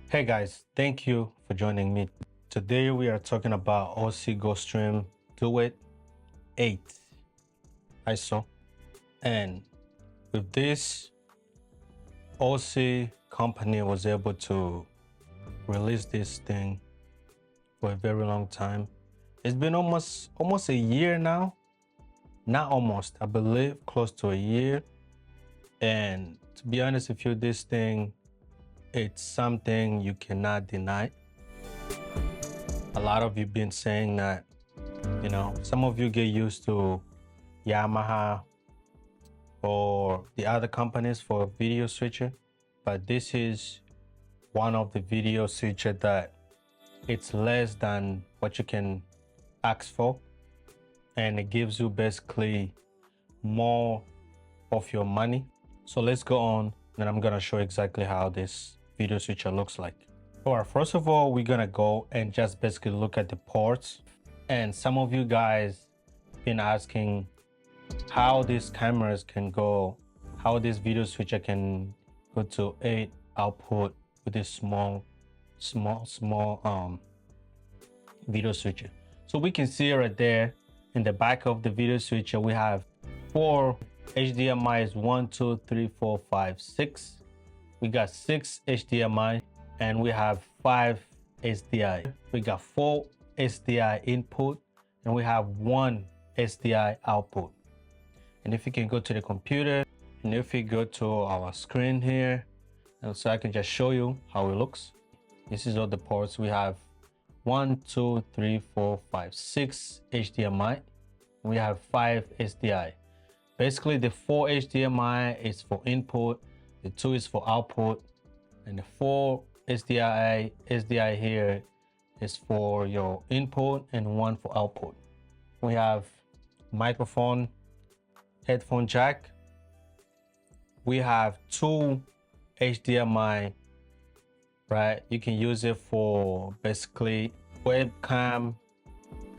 Hey guys, thank you for joining me. Today we are talking about Osee Stream Duet 8 ISO, and with this, Osee company was able to release this thing for a very long time. It's been almost a year now. Not almost, I believe close to a year. And to be honest with you, this thing, it's something you cannot deny. A lot of you been saying that, some of you get used to Yamaha or the other companies for video switcher, but this is one of the video switcher that it's less than what you can ask for, and it gives you basically more of your money. So let's go on, and I'm gonna show exactly how this video switcher looks like. All right, first of all, we're gonna go and just basically look at the ports. And some of you guys been asking how these cameras can go, how this video switcher can go to 8 output with this small video switcher. So we can see right there in the back of the video switcher, we have 4 HDMIs, 1, 2, 3, 4, 5, 6. We got 6 HDMI and we have 5 SDI. We got 4 SDI input and we have 1 SDI output. And if you can go to the computer, and if you go to our screen here, and so I can just show you how it looks. This is all the ports. We have 1, 2, 3, 4, 5, 6 HDMI. We have 5 SDI. Basically, the 4 HDMI is for input, the 2 is for output, and the 4 SDI here is for your input and 1 for output. We have microphone, headphone jack. We have 2 HDMI, right? You can use it for basically webcam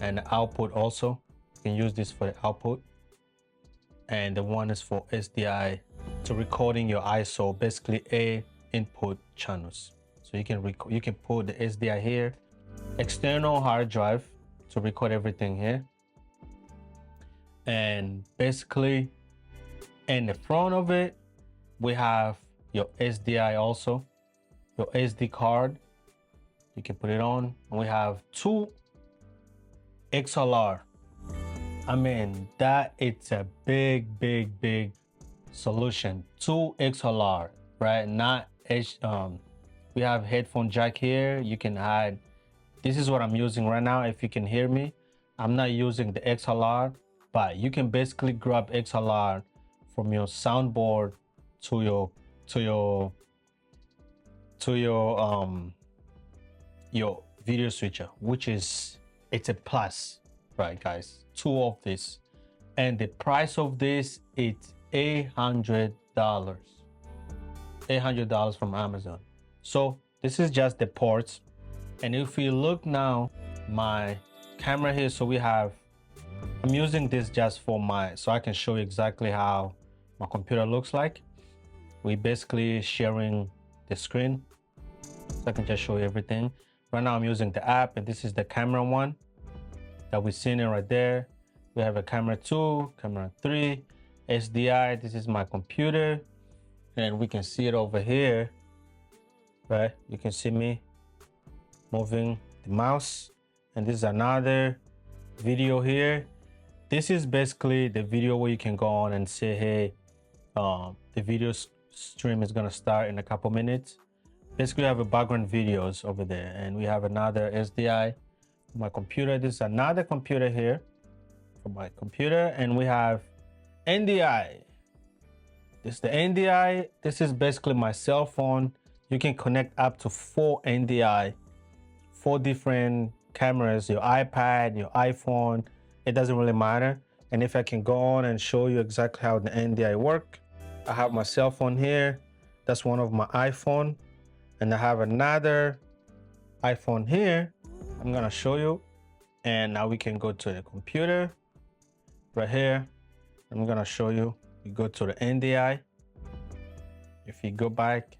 and output also. You can use this for the output. And the one is for SDI to recording your ISO, basically A input channels. So you can put the SDI here, external hard drive to record everything here. And basically in the front of it, we have your SDI also, your SD card. You can put it on. And we have 2 XLR. I mean, that it's a big solution. 2 XLR, right? Not we have headphone jack here. You can add, this is what I'm using right now. If you can hear me, I'm not using the XLR, but you can basically grab XLR from your soundboard to your video switcher, which is, it's a plus, right guys? 2 of this, and the price of this, it's $800 from Amazon. So this is just the ports. And if we look now, my camera here, so I'm using this just for so I can show you exactly how my computer looks like. We basically sharing the screen, so I can just show you everything. Right now I'm using the app, and this is the camera one that we're seeing it right there. We have a camera 2, camera 3, SDI. This is my computer, and we can see it over here, right? You can see me moving the mouse, and this is another video here. This is basically the video where you can go on and say, hey, the video stream is gonna start in a couple minutes. Basically, we have a background videos over there, and we have another SDI for my computer. This is another computer here for my computer, and we have NDI. This is the NDI. This is basically my cell phone. You can connect up to 4 NDI, 4 different cameras, your iPad, your iPhone, it doesn't really matter. And if I can go on and show you exactly how the NDI work, I have my cell phone here. That's one of my iPhone. And I have another iPhone here. I'm gonna show you. And now we can go to the computer right here. I'm gonna show you. You go to the NDI. If you go back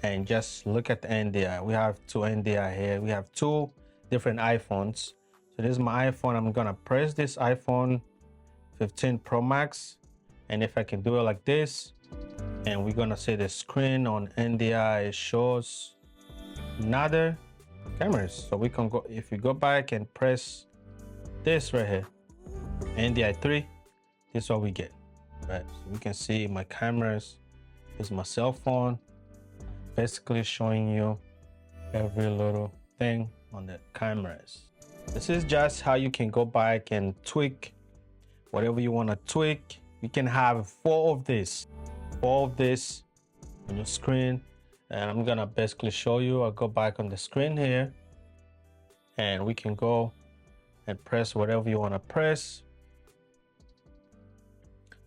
and just look at the NDI. We have two NDI here. We have two different iPhones. So this is my iPhone. I'm gonna press this iPhone 15 Pro Max, and if I can do it like this, and we're gonna say the screen on NDI shows another cameras. So we can go, if we go back and press this right here, NDI 3, this is what we get, right? So we can see my cameras. This is my cell phone, basically showing you every little thing on the cameras. This is just how you can go back and tweak whatever you want to tweak. You can have four of this on your screen, and I'm gonna basically show you. I'll go back on the screen here, and we can go and press whatever you want to press.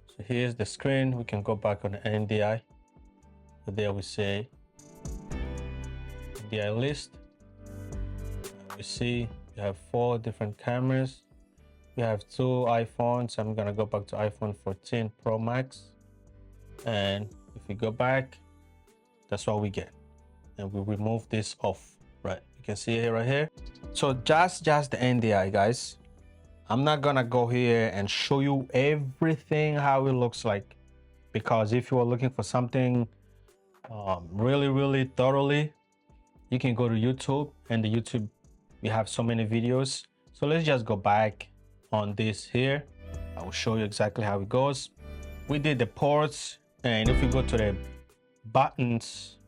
So here's the screen. We can go back on the NDI. So there we say NDI list. We see we have four different cameras. We have two iPhones. I'm gonna go back to iPhone 14 Pro Max, and if we go back, that's what we get. And we remove this off, right? You can see it right here. So just the NDI, guys. I'm not gonna go here and show you everything how it looks like, because if you are looking for something really thoroughly, you can go to YouTube, and the YouTube, we have so many videos. So let's just go back on this here. I will show you exactly how it goes. We did the ports, and if you go to the buttons,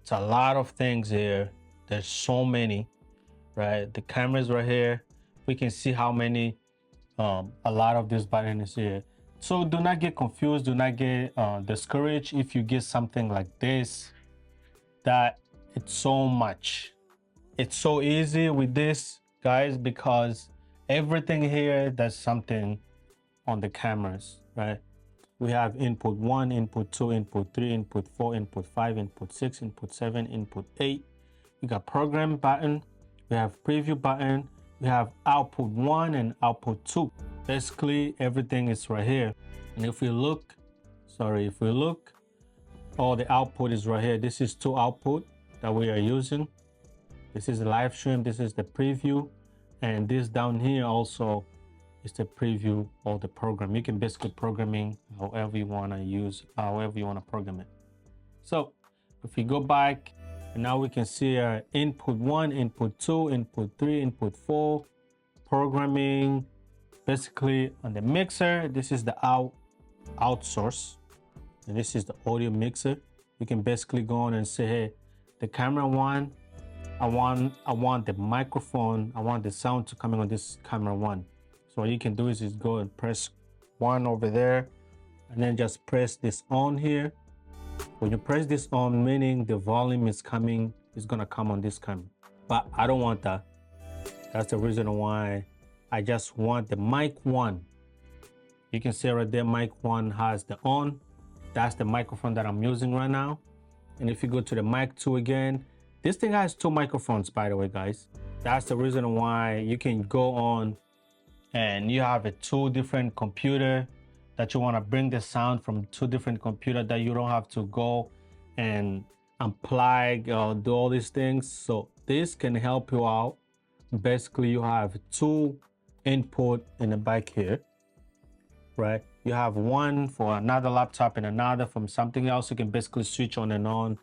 it's a lot of things here. There's so many, right? The cameras right here, we can see how many, a lot of this button is here. So do not get confused, do not get discouraged if you get something like this, that it's so much. It's so easy with this, guys, because everything here does something on the cameras, right? We have input 1, input 2, input 3, input 4, input 5, input 6, input 7, input 8. We got program button, we have preview button, we have output 1 and output 2. Basically, everything is right here. And if we look, all the output is right here. This is two output that we are using. This is the live stream, this is the preview, and this down here also is the preview of the program. You can basically programming however you want to use, however you want to program it. So if we go back, and now we can see our input 1, input 2, input 3, input 4, programming. Basically on the mixer, this is the out source, and this is the audio mixer. You can basically go on and say, hey, the camera 1, I want the microphone, I want the sound to come in on this camera 1. So what you can do is just go and press 1 over there, and then just press this on here. When you press this on, meaning the volume is gonna come on this camera. But I don't want that. That's the reason why I just want the mic 1. You can see right there, mic 1 has the on. That's the microphone that I'm using right now. And if you go to the mic 2 again, this thing has two microphones, by the way, guys. That's the reason why you can go on and you have a two different computer that you want to bring the sound from two different computer, that you don't have to go and unplug or do all these things. So this can help you out. Basically, you have two input in the back here, right? You have one for another laptop and another from something else. You can basically switch on and on.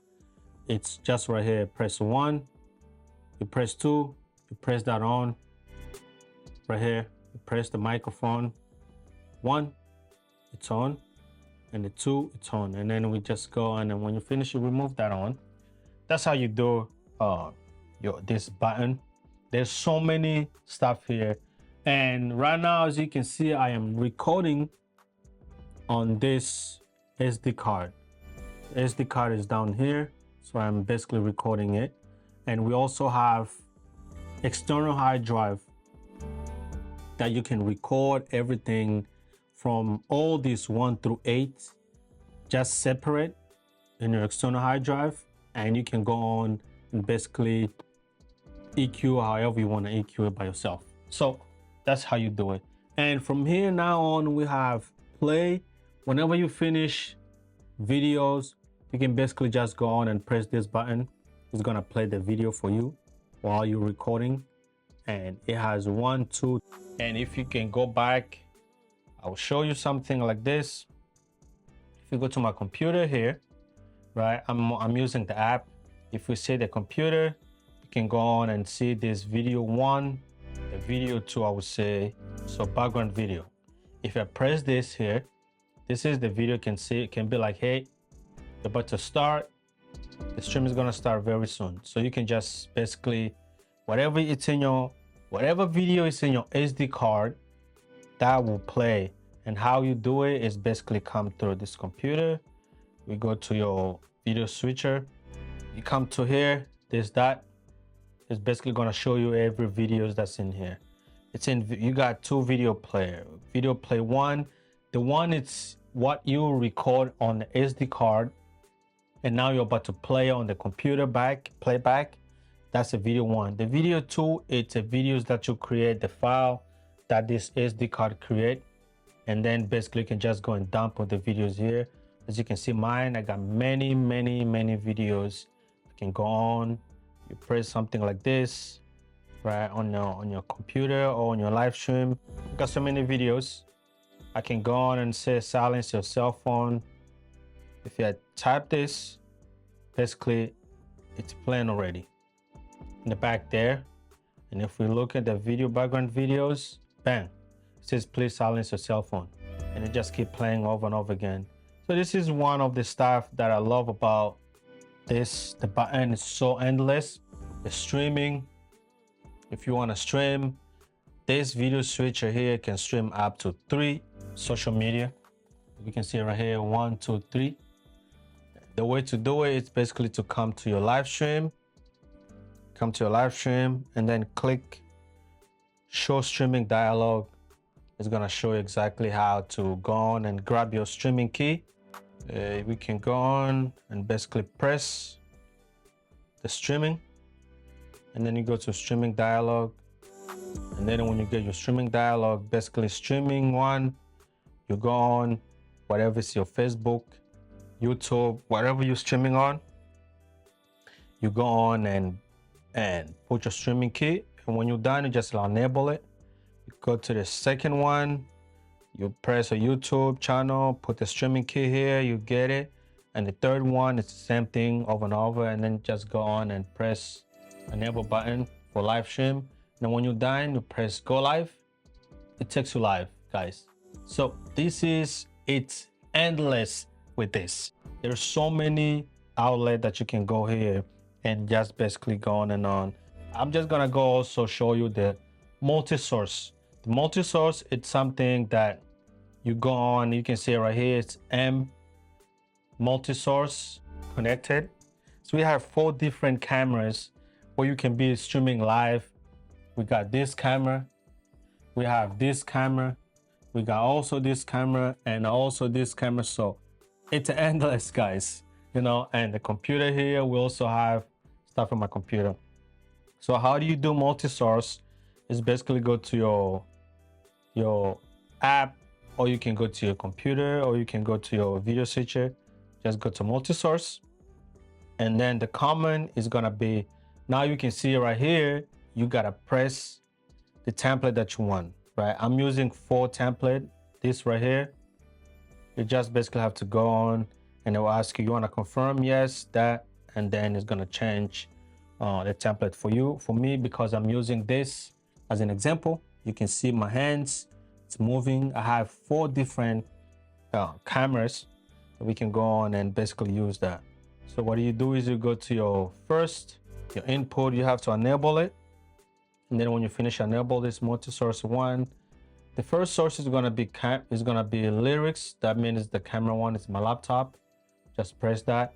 It's just right here. Press 1, you press 2, you press that on. Right here, you press the microphone 1, it's on, and the 2, it's on. And then we just go on, and when you finish, you remove that on. That's how you do this button. There's so many stuff here. And right now, as you can see, I am recording on this SD card. The SD card is down here, so I'm basically recording it. And we also have external hard drive that you can record everything from all these 1 through 8, just separate in your external hard drive, and you can go on and basically EQ however you want to EQ it by yourself. So that's how you do it. And from here now on, we have play. Whenever you finish videos, you can basically just go on and press this button. It's gonna play the video for you while you're recording. And it has 1, 2, and if you can go back, I'll show you something like this. If you go to my computer here, right, I'm using the app. If we see the computer, you can go on and see this video 1, the video 2, I would say, so background video. If I press this here, this is the video. You can see it can be like, hey, you're about to start. The stream is gonna start very soon. So you can just basically, whatever video is in your SD card, that will play. And how you do it is basically come through this computer. We go to your video switcher. You come to here. This dot is basically gonna show you every videos that's in here. It's in. You got 2 video player. Video play 1. The one it's what you record on the SD card, and now you're about to play on the computer playback. That's a video 1. The video 2, it's a videos that you create, the file that this SD card create, and then basically you can just go and dump all the videos here. As you can see, mine, I got many videos. You can go on, you press something like this, right, on your computer or on your live stream. You got so many videos. I can go on and say silence your cell phone. If you type this, basically it's playing already in the back there. And if we look at the video background videos, bang, it says please silence your cell phone, and it just keep playing over and over again. So this is one of the stuff that I love about this. The button is so endless. The streaming, if you want to stream, this video switcher here can stream up to 3 social media. We can see right here 1, 2, 3. The way to do it is basically to come to your live stream, and then click show streaming dialog. It's gonna show you exactly how to go on and grab your streaming key. We can go on and basically press the streaming, and then you go to streaming dialog, and then when you get your streaming dialog, basically streaming 1, you go on whatever is your Facebook, YouTube, whatever you're streaming on, you go on and put your streaming key, and when you're done, you just enable it. You go to the second one, you press a YouTube channel, put the streaming key here, you get it. And the third one is the same thing over and over, and then just go on and press enable button for live stream. And when you're done, you press go live. It takes you live, guys. So it's endless with this. There's so many outlets that you can go here and just basically go on and on. I'm just gonna go also show you the MultiSource. The MultiSource, it's something that you go on, you can see right here, it's MultiSource connected. So we have 4 different cameras where you can be streaming live. We got this camera, we have this camera, we got also this camera, and also this camera. So it's endless, guys, you know. And the computer here, we also have stuff on my computer. So how do you do MultiSource? Is basically go to your app, or you can go to your computer, or you can go to your video switcher. Just go to MultiSource, and then the command is gonna be, now you can see right here, you gotta press the template that you want, right? I'm using 4 template, this right here. You just basically have to go on, and it will ask you want to confirm, yes, that, and then it's gonna change the template for you. For me, because I'm using this as an example, you can see my hands, it's moving. I have 4 different cameras that we can go on and basically use that. So what you do is you go to your input, you have to enable it. And then when you finish enable this MultiSource 1, the first source is gonna be lyrics. That means the camera one is my laptop. Just press that,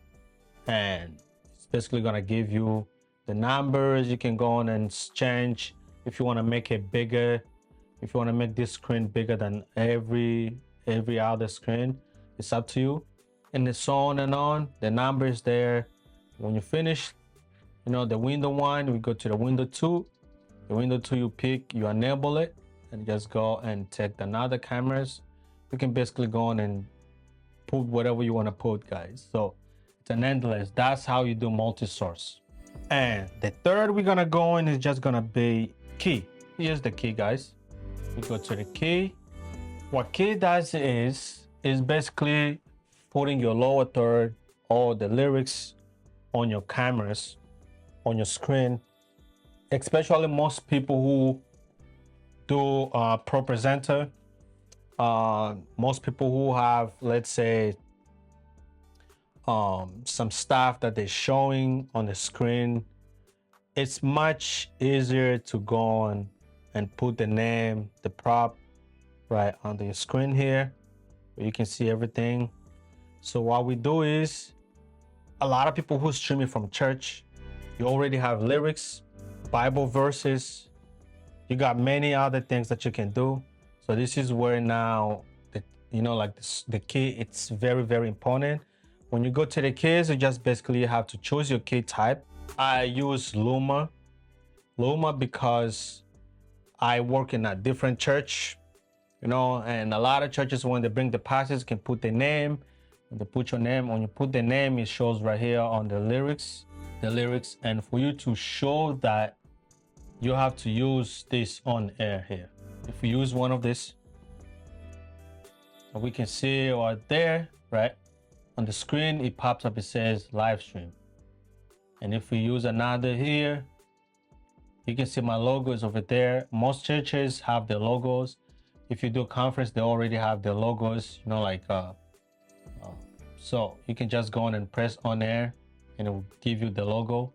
and it's basically gonna give you the numbers. You can go on and change if you want to make it bigger, if you want to make this screen bigger than every other screen. It's up to you. And it's so on and on. The number is there. When you finish, you know, the window 1, we go to the window 2. The window 2 you pick, you enable it, and just go and take another cameras. You can basically go on and put whatever you want to put, guys. So It's an endless. That's how you do multi-source. And the third we're gonna go in is just gonna be key. Here's the key, guys. We go to the key. What key does is basically putting your lower third or the lyrics on your cameras, on your screen, especially most people who do ProPresenter. Most people who have, let's say, some stuff that they're showing on the screen, it's much easier to go on and put the name, the prop right on the screen here, where you can see everything. So what we do is, a lot of people who streaming from church, you already have lyrics, Bible verses, you got many other things that you can do. So this is where now, the key, it's very, very important. When you go to the keys, you just basically have to choose your key type. I use Luma because I work in a different church, and a lot of churches, when they bring the pastors, can put their name. When they put your name, when you put the name, it shows right here on the lyrics. And for you to show that, you have to use this on air here. If we use one of this, we can see right there, right on the screen, it pops up, it says live stream. And if we use another here, you can see my logo is over there. Most churches have their logos. If you do a conference, they already have their logos, so you can just go on and press on air and it will give you the logo.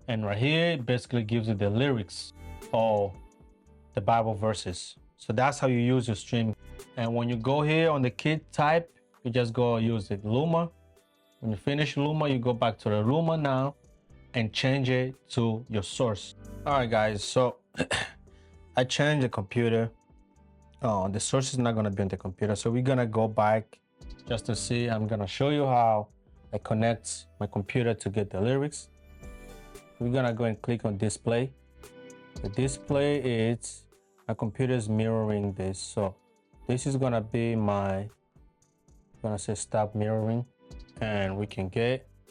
And right here, it basically gives you the lyrics or the Bible verses. So that's how you use your stream. And when you go here on the key type, you just go use it Luma. When you finish Luma, you go back to the Luma now and change it to your source. All right, guys, so I changed the computer. Oh, the source is not gonna be on the computer. So we're gonna go back just to see. I'm gonna show you how I connect my computer to get the lyrics. We're gonna go and click on display. The display is, my computer is mirroring this. So this is gonna be I'm gonna say stop mirroring, and we can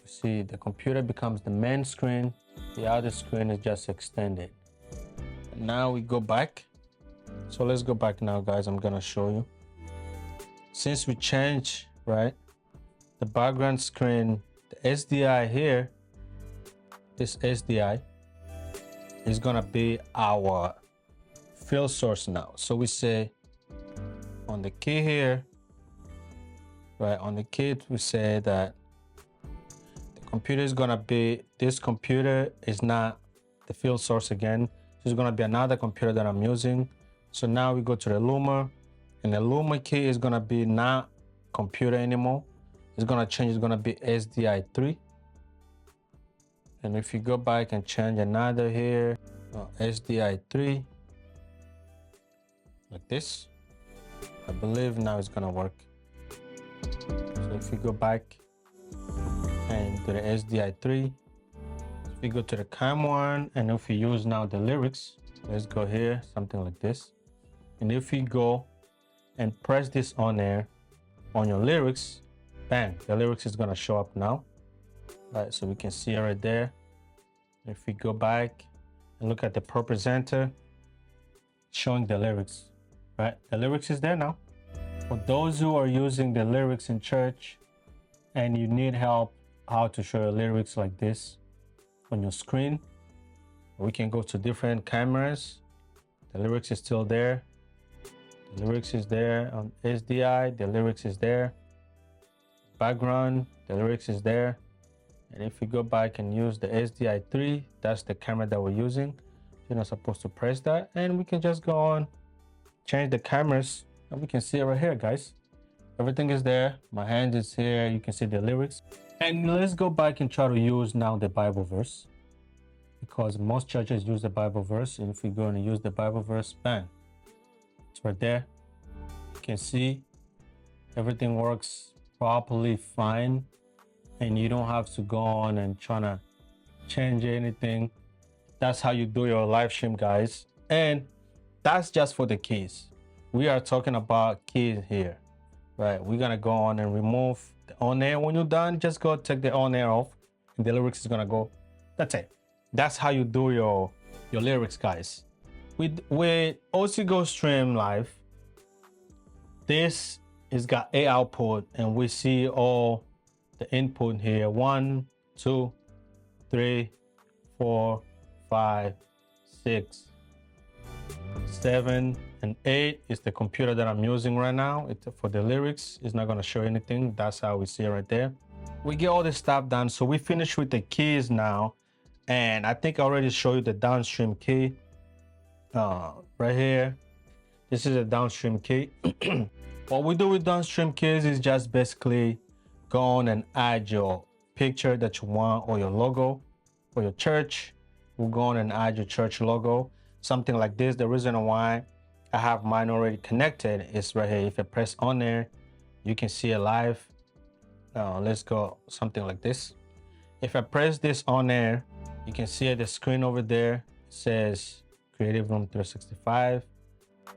see the computer becomes the main screen. The other screen is just extended. And now we go back. So let's go back now, guys. I'm gonna show you. Since we changed, right, the background screen, the SDI here, this SDI is gonna be our field source now. So we say on the key here, right, on the key, we say that the computer is gonna be, this computer is not the field source again. This is gonna be another computer that I'm using. So now we go to the Luma, and the Luma key is gonna be not computer anymore. It's gonna change, it's gonna be SDI 3. And if you go back and change another here, SDI 3, like this, I believe now it's gonna work. So if you go back and to the SDI 3, if you go to the cam one, and if you use now the lyrics, let's go here, something like this. And if you go and press this on there, on your lyrics, bang, the lyrics is gonna show up now. Right, so we can see it right there. If we go back and look at the ProPresenter, showing the lyrics, right? The lyrics is there now. For those who are using the lyrics in church and you need help how to show your lyrics like this on your screen, we can go to different cameras. The lyrics is still there. The lyrics is there on SDI. The lyrics is there. Background, the lyrics is there. And if we go back and use the SDI 3, that's the camera that we're using. You're not supposed to press that. And we can just go on, change the cameras, and we can see it right here, guys. Everything is there. My hand is here. You can see the lyrics. And let's go back and try to use now the Bible verse, because most churches use the Bible verse. And if we go and use the Bible verse, bang, it's right there. You can see everything works properly fine, and you don't have to go on and try to change anything. That's how you do your live stream, guys. And that's just for the keys. We are talking about keys here. right? We're gonna go on and remove the on air. When you're done, just go take the on air off and the lyrics is gonna go. That's it. That's how you do your lyrics, guys. With Osee Go Stream Live, this is got a output and we see all the input here. 1, 2, 3, 4, 5, 6, 7, and 8 is the computer that I'm using right now. For the lyrics, it's not going to show anything. That's how we see it right there. We get all this stuff done. So we finished with the keys now. And I think I already showed you the downstream key right here. This is a downstream key. What we do with downstream keys is just basically go on and add your picture that you want or your logo for your church. We'll go on and add your church logo, something like this. The reason why I have mine already connected is right here. If I press on there, you can see it live. Let's go something like this. If I press this on there, you can see at the screen over there, it says Creative Room 365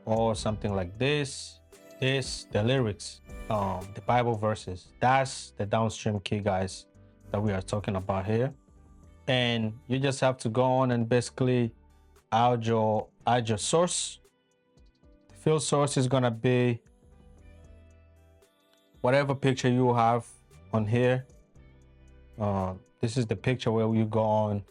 or something like this. The lyrics, the Bible verses. That's the downstream key, guys, that we are talking about here. And you just have to go on and basically add your source. The field source is gonna be whatever picture you have on here. This is the picture where you go on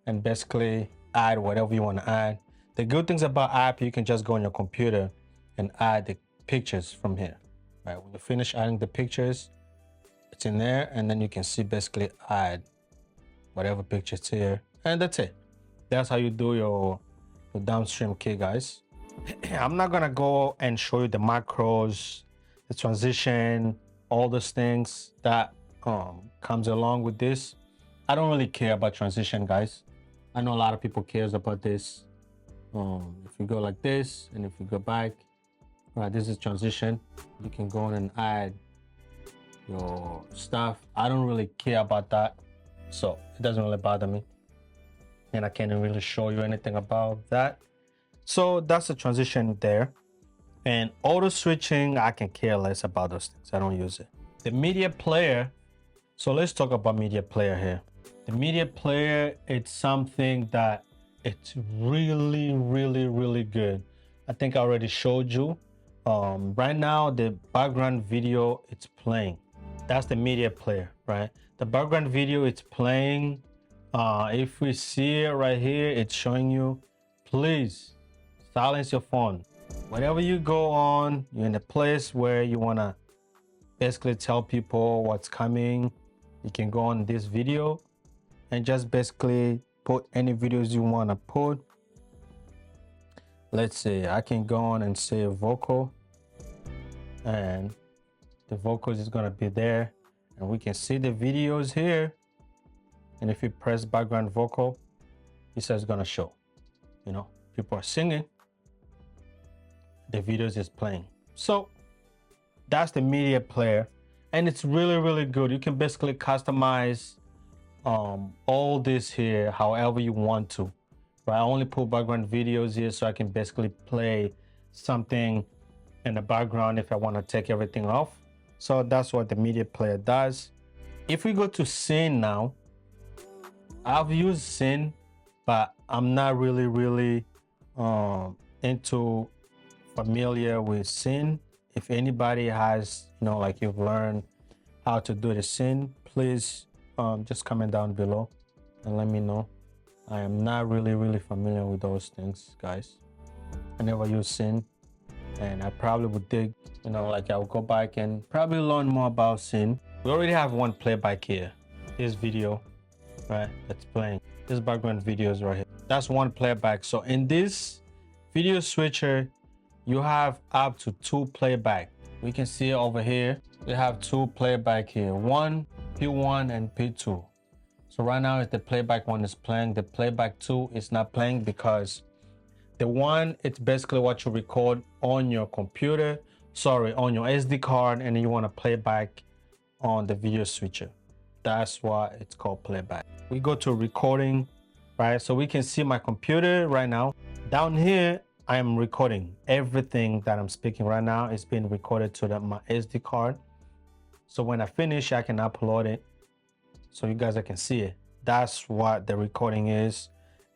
and basically add whatever you want to add. The good things about app, you can just go on your computer and add the pictures from here. Right, when you finish adding the pictures, it's in there, and then you can see basically add whatever pictures here, and that's it. That's how you do your downstream key, guys. I'm not gonna go and show you the macros, the transition, all those things that comes along with this. I don't really care about transition, guys. I know a lot of people cares about this. If you go like this and if you go back, right, this is transition. You can go on and add your stuff. I don't really care about that, so it doesn't really bother me, and I can't really show you anything about that. So that's the transition there. And auto switching, I can care less about those things. I don't use it. The media player. So let's talk about media player here. The media player, it's something that it's really, really, really good. I think I already showed you. Right now, the background video, it's playing. That's the media player, right? The background video, it's playing. If we see it right here, it's showing you, please silence your phone. Whenever you go on, you're in a place where you want to basically tell people what's coming. You can go on this video and just basically put any videos you want to put. Let's see, I can go on and say vocal, and the vocals is going to be there, and we can see the videos here. And if you press background vocal, it says it's going to show, you know, people are singing, the videos is playing. So that's the media player, and it's really, really good. You can basically customize all this here however you want to. But I only put background videos here so I can basically play something in the background if I want to take everything off. So that's what the media player does. If we go to scene now, I've used scene, but I'm not really into familiar with scene. If anybody has, you know, like you've learned how to do the scene, please just comment down below and let me know. I am not really familiar with those things, guys. I never use scene, and I probably would dig, you know, like I will go back and probably learn more about scene. We already have one playback here. This video, right, that's playing. This background video is right here. That's one playback. So in this video switcher, you have up to 2 playback. We can see over here, we have 2 playback here. One, P1 and P2. So right now, if the playback 1 is playing, the playback 2 is not playing because the one, it's basically what you record on your computer, on your SD card, and then you want to play back on the video switcher. That's why it's called playback. We go to recording, right? So we can see my computer right now. Down here, I am recording everything that I'm speaking right now. It's being recorded to my SD card. So when I finish, I can upload it so you guys can see it. That's what the recording is.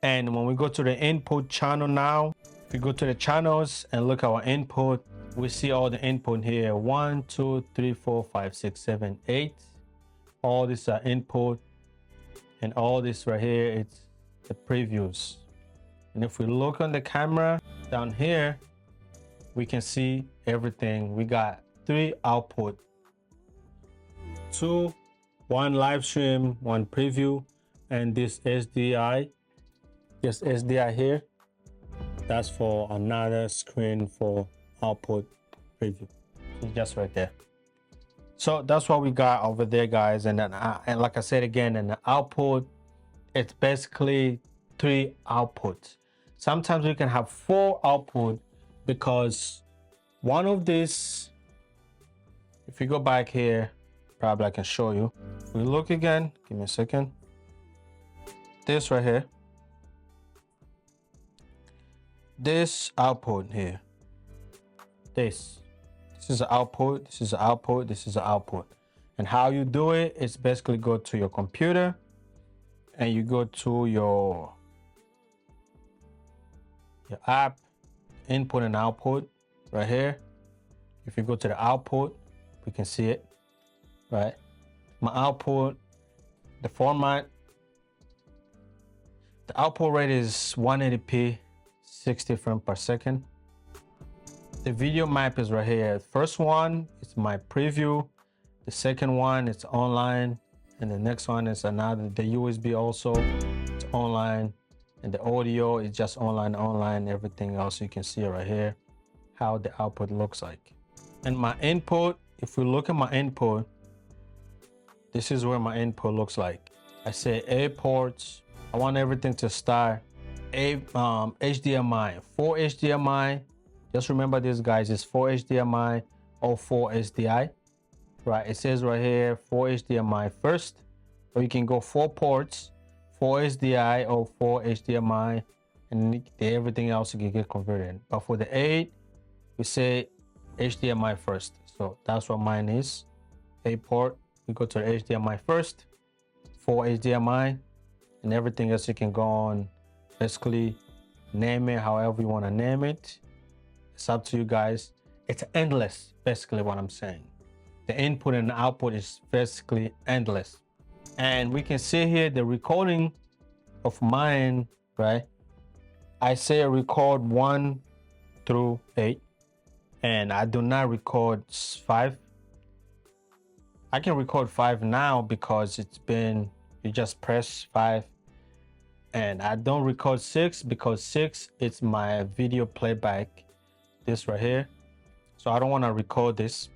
And when we go to the input channel now, if we go to the channels and look at our input, we see all the input here. 1, 2, 3, 4, 5, 6, 7, 8. All these are input, and all this right here, it's the previews. And if we look on the camera down here, we can see everything. We got 3 output, 2, 1 live stream, 1 preview, and this SDI, just SDI here. That's for another screen for output preview. It's just right there. So that's what we got over there, guys. And then and like I said again, in the output, it's basically 3 outputs. Sometimes we can have 4 output because one of these, if you go back here, probably I can show you. If we look again, give me a second. This right here, this output here, this is an output, this is an output, this is an output. And how you do it is basically go to your computer and you go to your app, input and output right here. If you go to the output, we can see it, right? My output, the format, the output rate is 180p, 60 frames per second. The video map is right here. First one is my preview. The second one is online, and the next one is another. The USB also, it's online, and the audio is just online. Everything else you can see right here, how the output looks like. And my input, if we look at my input, this is where my input looks like. I say A ports. I want everything to start HDMI, 4 HDMI. Just remember this, guys, it's 4 HDMI or 4 SDI, right? It says right here 4 HDMI first, or you can go 4 ports, 4 SDI or 4 HDMI, and everything else you can get converted. But for the 8, we say HDMI first. So that's what mine is. 8 port, we go to the HDMI first, 4 HDMI, and everything else you can go on, basically name it however you want to name it. It's up to you guys. It's endless, basically what I'm saying. The input and the output is basically endless. And we can see here the recording of mine, right? I say record 1 through 8, and I do not record 5. I can record 5 now because it's been, you just press 5. And I don't record 6 because 6 is my video playback, this right here. So I don't want to record this.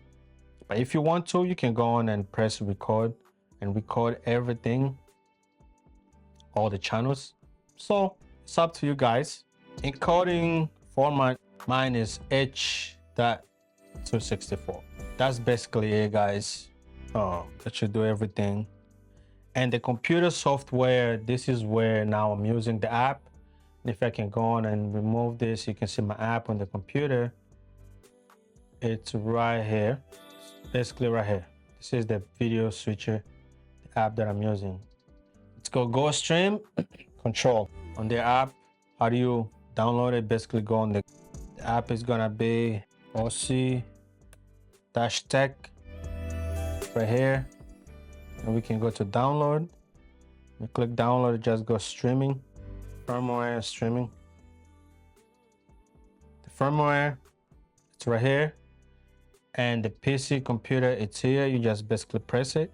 But if you want to, you can go on and press record and record everything, all the channels. So it's up to you guys. Encoding format, mine is H.264. That's basically it, guys. That should do everything. And the computer software, this is where now I'm using the app. And if I can go on and remove this, you can see my app on the computer. It's right here. It's basically right here. This is the video switcher, the app that I'm using. Let's go stream control. On the app, how do you download it? Basically go on the app is gonna be Osee Tech right here. And we can go to download. We click download, just go streaming, firmware streaming. The firmware, it's right here. And the PC computer, it's here. You just basically press it.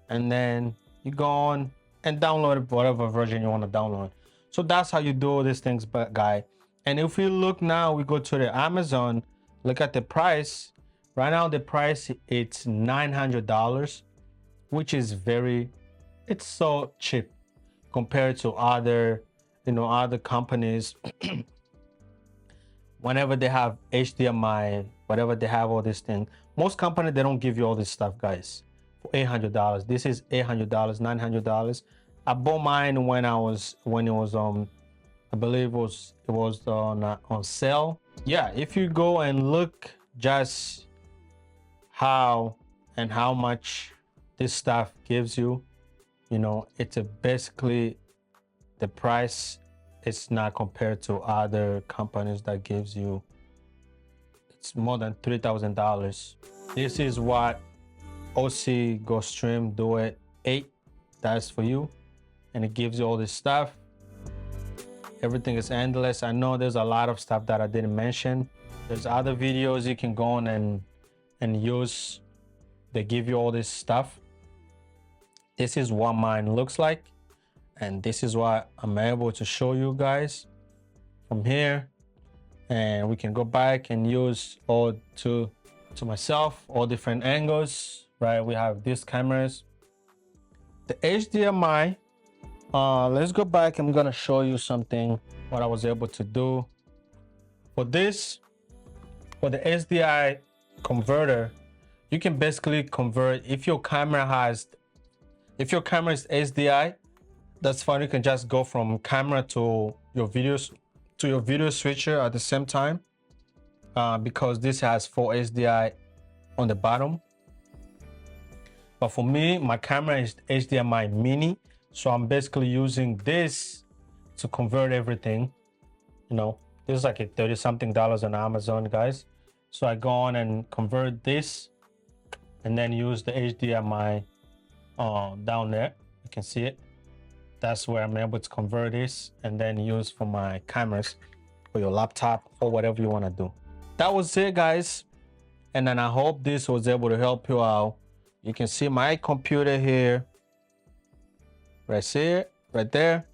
And then you go on and download whatever version you want to download. So that's how you do all these things, guy. And if we look now, we go to the Amazon, look at the price. Right now, the price, it's $900. Which is it's so cheap compared to other, other companies. Whenever they have HDMI, whatever they have all these things, most companies, they don't give you all this stuff, guys, for $800. This is $800, $900. I bought mine when it was I I believe it was on sale. Yeah, if you go and look just how much this stuff gives you, you know, it's basically the price. It's not compared to other companies that gives you, it's more than $3,000. This is what Osee Stream Duet 8 does for you, and it gives you all this stuff. Everything is endless. I know there's a lot of stuff that I didn't mention. There's other videos you can go on and use. They give you all this stuff. This is what mine looks like, and this is what I'm able to show you guys from here. And we can go back and use all to myself, all different angles, right? We have these cameras, the HDMI. Let's go back. I'm gonna show you something, what I was able to do for this. For the SDI converter, you can basically convert, if your camera is SDI, that's fine. You can just go from camera to your video switcher at the same time, because this has 4 SDI on the bottom. But for me, my camera is HDMI mini, so I'm basically using this to convert everything. You know, this is like a $30-something on Amazon, guys. So I go on and convert this and then use the HDMI down there. You can see it. That's where I'm able to convert this and then use for my cameras, for your laptop, or whatever you want to do. That was it, guys. And then I hope this was able to help you out. You can see my computer here, right there,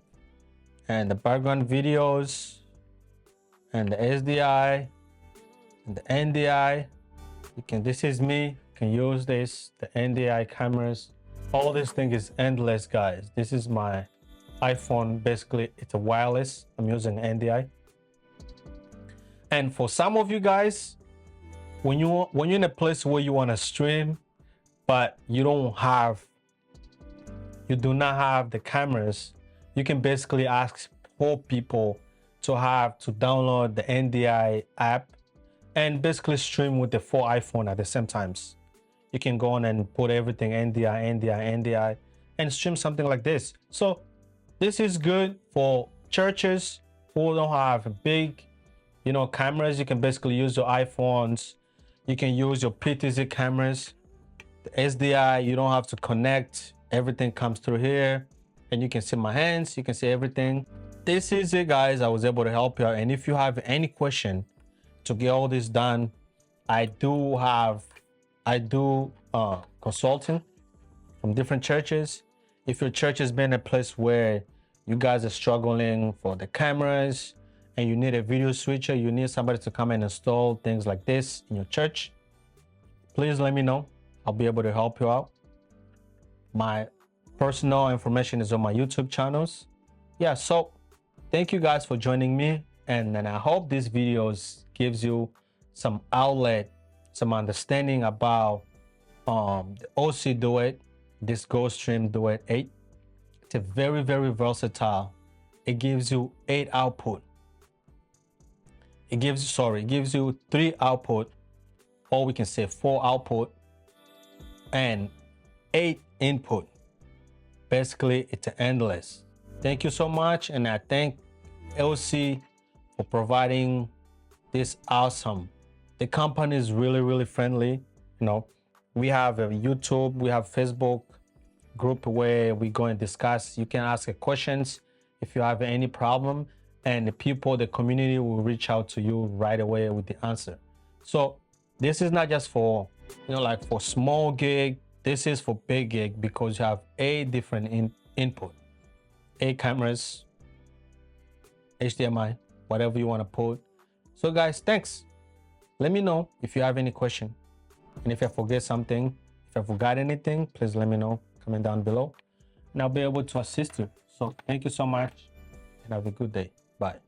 and the background videos, and the SDI, and the NDI. This is me. You can use this, the NDI cameras. All this thing is endless, guys. This is my iPhone. Basically, it's a wireless. I'm using NDI. And for some of you guys, when you're in a place where you want to stream, but you do not have the cameras, you can basically ask for people to download the NDI app and basically stream with the 4 iPhone at the same times. You can go on and put everything NDI, and stream something like this. So this is good for churches who don't have big, you know, cameras. You can basically use your iPhones. You can use your PTZ cameras. The SDI, you don't have to connect. Everything comes through here, and you can see my hands. You can see everything. This is it, guys. I was able to help you out. And if you have any question to get all this done, I do consulting from different churches. If your church has been a place where you guys are struggling for the cameras and you need a video switcher, you need somebody to come and install things like this in your church, please let me know. I'll be able to help you out. My personal information is on my YouTube channels. Yeah, so thank you guys for joining me, and I hope this video gives you some outlet, some understanding about the Osee Duet, this Stream Duet 8. It's a very, very versatile. It gives you 8 output. It gives you 3 output, or we can say 4 output and 8 input. Basically, it's endless. Thank you so much, and I thank Osee for providing this awesome. The company is really, really friendly. You know, we have a YouTube, we have Facebook group where we go and discuss. You can ask questions if you have any problem, and the community will reach out to you right away with the answer. So this is not just for, you know, like for small gig. This is for big gig, because you have 8 different input, 8 cameras, HDMI, whatever you want to put. So guys, thanks. Let me know if you have any question, and if I forget something, if I forgot anything, please let me know, comment down below, and I'll be able to assist you. So thank you so much, and have a good day. Bye.